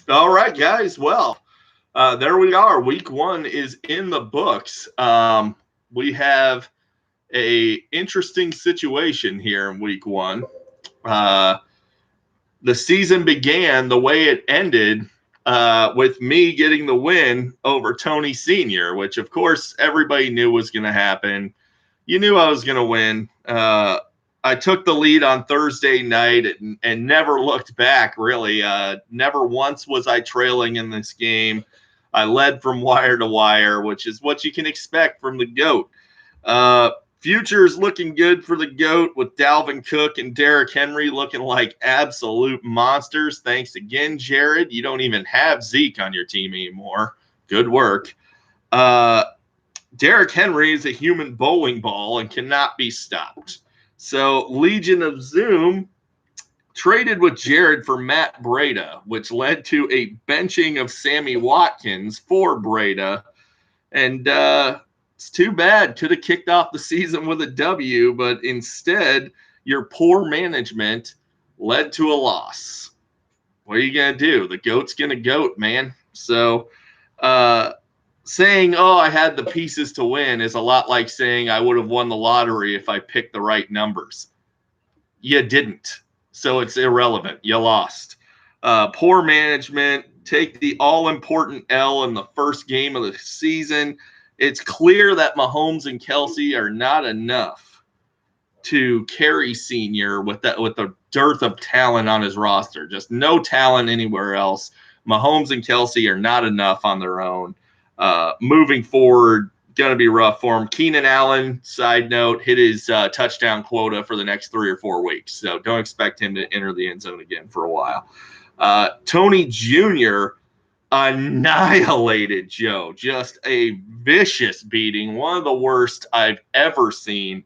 All right, guys. Well, there we are. Week one is in the books. We have a interesting situation here in week one. Uh, the season began the way it ended with me getting the win over Tony Sr., which, of course, everybody knew was going to happen. You knew I was going to win. I took the lead on Thursday night and never looked back, really. Never once was I trailing in this game. I led from wire to wire, which is what you can expect from the GOAT. Future's looking good for the GOAT with Dalvin Cook and Derrick Henry looking like absolute monsters. Thanks again, Jared. You don't even have Zeke on your team anymore. Good work. Derrick Henry is a human bowling ball and cannot be stopped. So Legion of Zoom traded with Jared for Matt Breida, which led to a benching of Sammy Watkins for Breida. And it's too bad. Could have kicked off the season with a W, but instead, your poor management led to a loss. What are you going to do? The GOAT's going to GOAT, man. So saying, oh, I had the pieces to win is a lot like saying I would have won the lottery if I picked the right numbers. You didn't. So it's irrelevant. You lost. Poor management. Take the all-important L in the first game of the season. It's clear that Mahomes and Kelsey are not enough to carry Senior with the dearth of talent on his roster. Just no talent anywhere else. Mahomes and Kelsey are not enough on their own. Moving forward, going to be rough for him. Keenan Allen, side note, hit his touchdown quota for the next 3 or 4 weeks. So don't expect him to enter the end zone again for a while. Tony Jr. annihilated Joe. Just a vicious beating. One of the worst I've ever seen.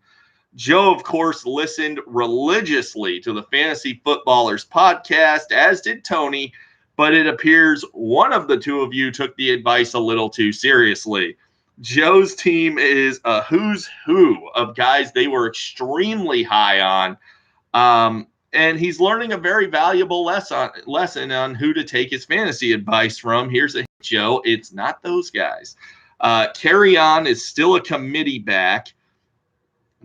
Joe, of course, listened religiously to the Fantasy Footballers podcast, as did Tony, but it appears one of the two of you took the advice a little too seriously. Joe's team is a who's who of guys they were extremely high on. And he's learning a very valuable lesson on who to take his fantasy advice from. Here's a Joe. It's not those guys. Carry On is still a committee back.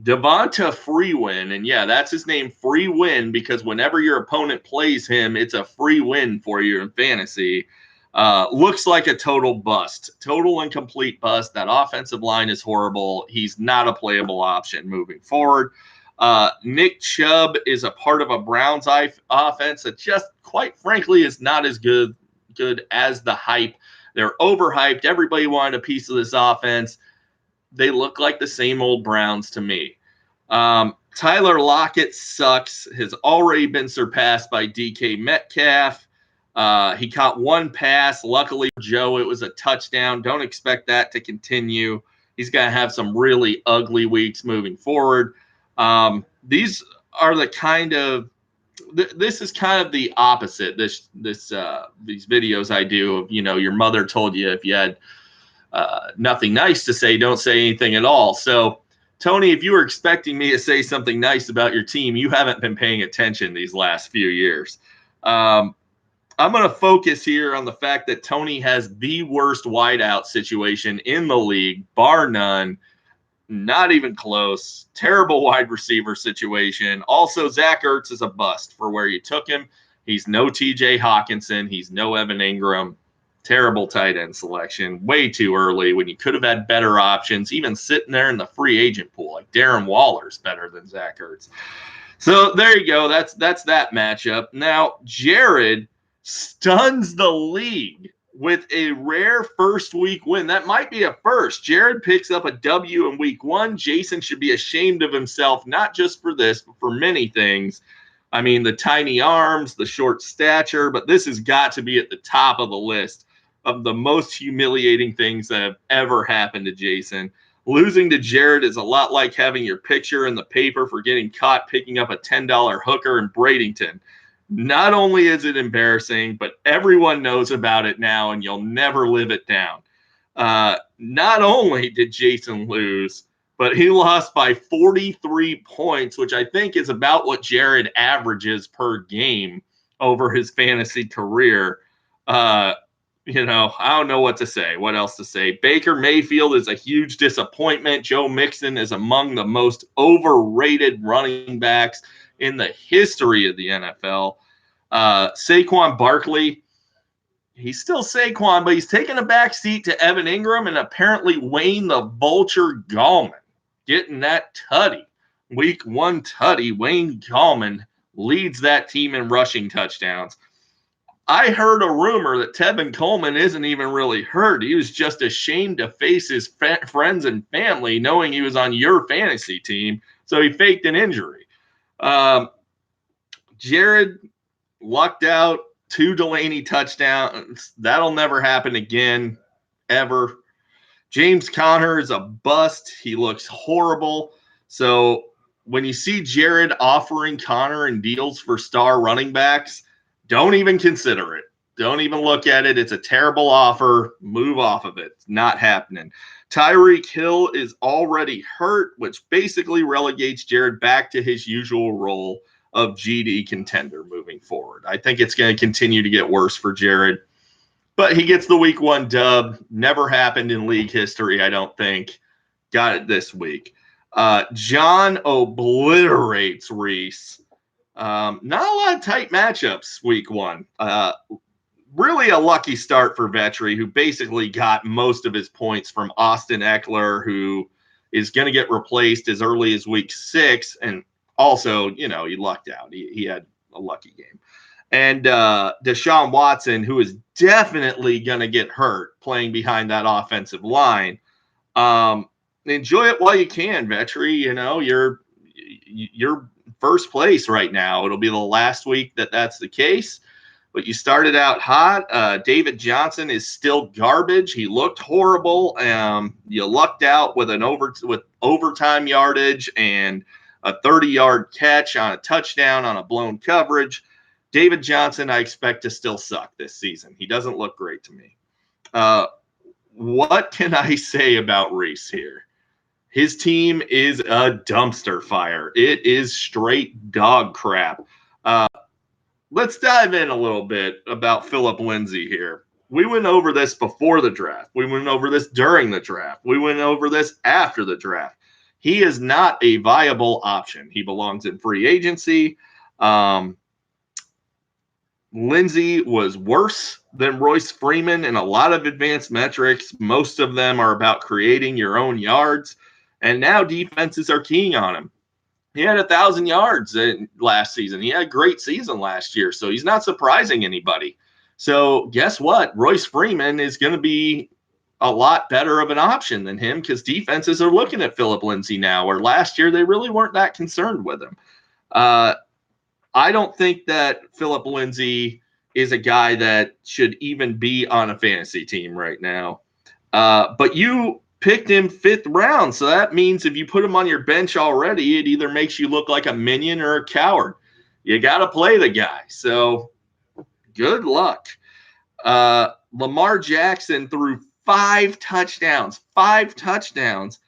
Devonta Freeman, and yeah, that's his name, free win, because whenever your opponent plays him, it's a free win for you in fantasy. Looks like a total bust, total and complete bust. That offensive line is horrible. He's not a playable option moving forward. Nick Chubb is a part of a Browns offense that just, quite frankly, is not as good as the hype. They're overhyped. Everybody wanted a piece of this offense. They look like the same old Browns to me. Tyler Lockett sucks, has already been surpassed by DK Metcalf. He caught one pass. Luckily for Joe, it was a touchdown. Don't expect that to continue. He's going to have some really ugly weeks moving forward. These are the kind of this is kind of the opposite. These videos I do of, your mother told you if you had nothing nice to say, don't say anything at all. So, Tony, if you were expecting me to say something nice about your team, you haven't been paying attention these last few years. I'm going to focus here on the fact that Tony has the worst wideout situation in the league, bar none. Not even close. Terrible wide receiver situation. Also, Zach Ertz is a bust for where you took him. He's no TJ Hawkinson. He's no Evan Ingram. Terrible tight end selection. Way too early when you could have had better options, even sitting there in the free agent pool. Like Darren Waller's better than Zach Ertz. So there you go. That's that matchup. Now, Jared stuns the league with a rare first week win. That might be a first. Jared picks up a W in week one. Jason should be ashamed of himself, not just for this, but for many things. I mean, the tiny arms, the short stature, but this has got to be at the top of the list of the most humiliating things that have ever happened to Jason. Losing to Jared is a lot like having your picture in the paper for getting caught picking up a $10 hooker in Bradenton. Not only is it embarrassing, but everyone knows about it now, and you'll never live it down. Not only did Jason lose, but he lost by 43 points, which I think is about what Jared averages per game over his fantasy career. I don't know what to say. What else to say? Baker Mayfield is a huge disappointment. Joe Mixon is among the most overrated running backs in the history of the NFL. Saquon Barkley, he's still Saquon, but he's taking a back seat to Evan Ingram and apparently Wayne the Vulture Gallman getting that tutty. Week 1 tutty. Wayne Gallman leads that team in rushing touchdowns. I heard a rumor that Tevin Coleman isn't even really hurt. He was just ashamed to face his friends and family knowing he was on your fantasy team, so he faked an injury. Jared lucked out, 2 Delaney touchdowns. That'll never happen again, ever. James Conner is a bust. He looks horrible. So when you see Jared offering Conner and deals for star running backs, don't even consider it. Don't even look at it. It's a terrible offer. Move off of it. It's not happening. Tyreek Hill is already hurt, which basically relegates Jared back to his usual role of GD contender moving forward. I think it's going to continue to get worse for Jared, but he gets the week 1 dub. Never happened in league history, I don't think. Got it this week. John obliterates Reese. Not a lot of tight matchups week 1. Really a lucky start for Vetri, who basically got most of his points from Austin Eckler, who is going to get replaced as early as week 6. And also, he lucked out. He had a lucky game. And Deshaun Watson, who is definitely going to get hurt playing behind that offensive line. Enjoy it while you can, Vetri. You're first place right now. It'll be the last week that's the case. But you started out hot. David Johnson is still garbage. He looked horrible. You lucked out with with overtime yardage and a 30-yard catch on a touchdown on a blown coverage. David Johnson, I expect to still suck this season. He doesn't look great to me. What can I say about Reese here? His team is a dumpster fire. It is straight dog crap. Let's dive in a little bit about Phillip Lindsay here. We went over this before the draft. We went over this during the draft. We went over this after the draft. He is not a viable option. He belongs in free agency. Lindsay was worse than Royce Freeman in a lot of advanced metrics. Most of them are about creating your own yards. And now defenses are keying on him. He had 1,000 yards last season. He had a great season last year, so he's not surprising anybody. So guess what? Royce Freeman is going to be a lot better of an option than him because defenses are looking at Phillip Lindsay now, where last year they really weren't that concerned with him. I don't think that Phillip Lindsay is a guy that should even be on a fantasy team right now. But you picked him 5th round, so that means if you put him on your bench already, it either makes you look like a minion or a coward. You got to play the guy. So good luck. Lamar Jackson threw 5 touchdowns. 5 touchdowns.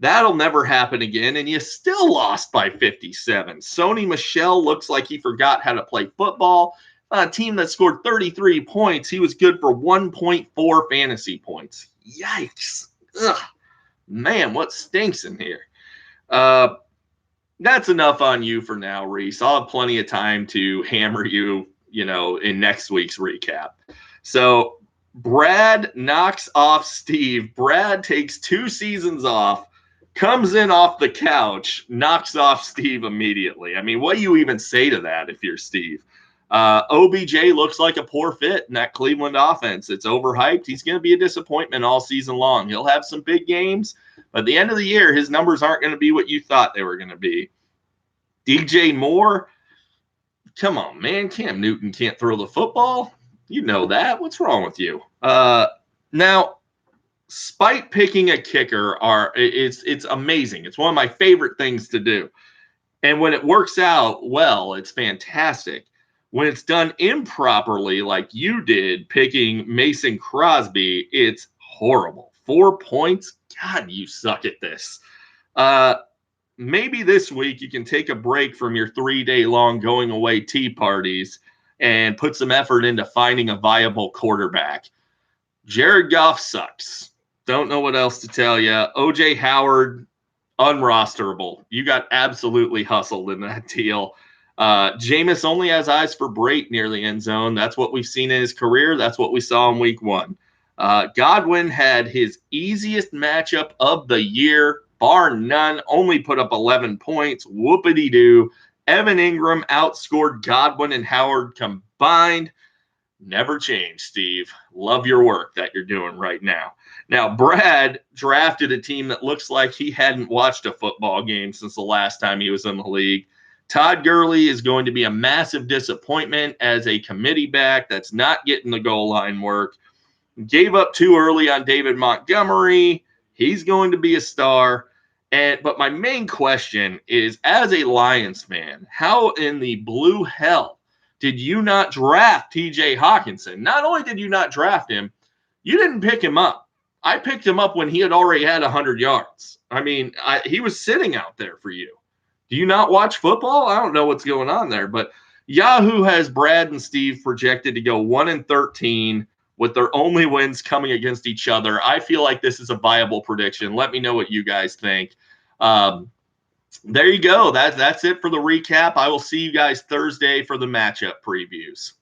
That'll never happen again, and you still lost by 57. Sony Michel looks like he forgot how to play football. A team that scored 33 points, he was good for 1.4 fantasy points. Yikes. Ugh. Man, what stinks in here? That's enough on you for now, Reese. I'll have plenty of time to hammer you, in next week's recap. So Brad knocks off Steve. Brad takes 2 seasons off, comes in off the couch, knocks off Steve immediately. I mean, what do you even say to that if you're Steve? OBJ looks like a poor fit in that Cleveland offense. It's overhyped. He's going to be a disappointment all season long. He'll have some big games, but at the end of the year, his numbers aren't going to be what you thought they were going to be. DJ Moore, come on, man. Cam Newton can't throw the football. You know that. What's wrong with you? Now, spite picking a kicker it's amazing. It's one of my favorite things to do. And when it works out well, it's fantastic. When it's done improperly, like you did, picking Mason Crosby, it's horrible. 4 points? God, you suck at this. Maybe this week you can take a break from your 3-day-long going away tea parties and put some effort into finding a viable quarterback. Jared Goff sucks. Don't know what else to tell you. OJ Howard, unrosterable. You got absolutely hustled in that deal. Jameis only has eyes for Brate near the end zone. That's what we've seen in his career. That's what we saw in week 1. Godwin had his easiest matchup of the year, bar none, only put up 11 points. Whoopity-doo. Evan Ingram outscored Godwin and Howard combined. Never change, Steve. Love your work that you're doing right now. Now, Brad drafted a team that looks like he hadn't watched a football game since the last time he was in the league. Todd Gurley is going to be a massive disappointment as a committee back that's not getting the goal line work. Gave up too early on David Montgomery. He's going to be a star. But my main question is, as a Lions fan, how in the blue hell did you not draft TJ Hawkinson? Not only did you not draft him, you didn't pick him up. I picked him up when he had already had 100 yards. I mean, he was sitting out there for you. Do you not watch football? I don't know what's going on there. But Yahoo has Brad and Steve projected to go 1-13 with their only wins coming against each other. I feel like this is a viable prediction. Let me know what you guys think. There you go. That's it for the recap. I will see you guys Thursday for the matchup previews.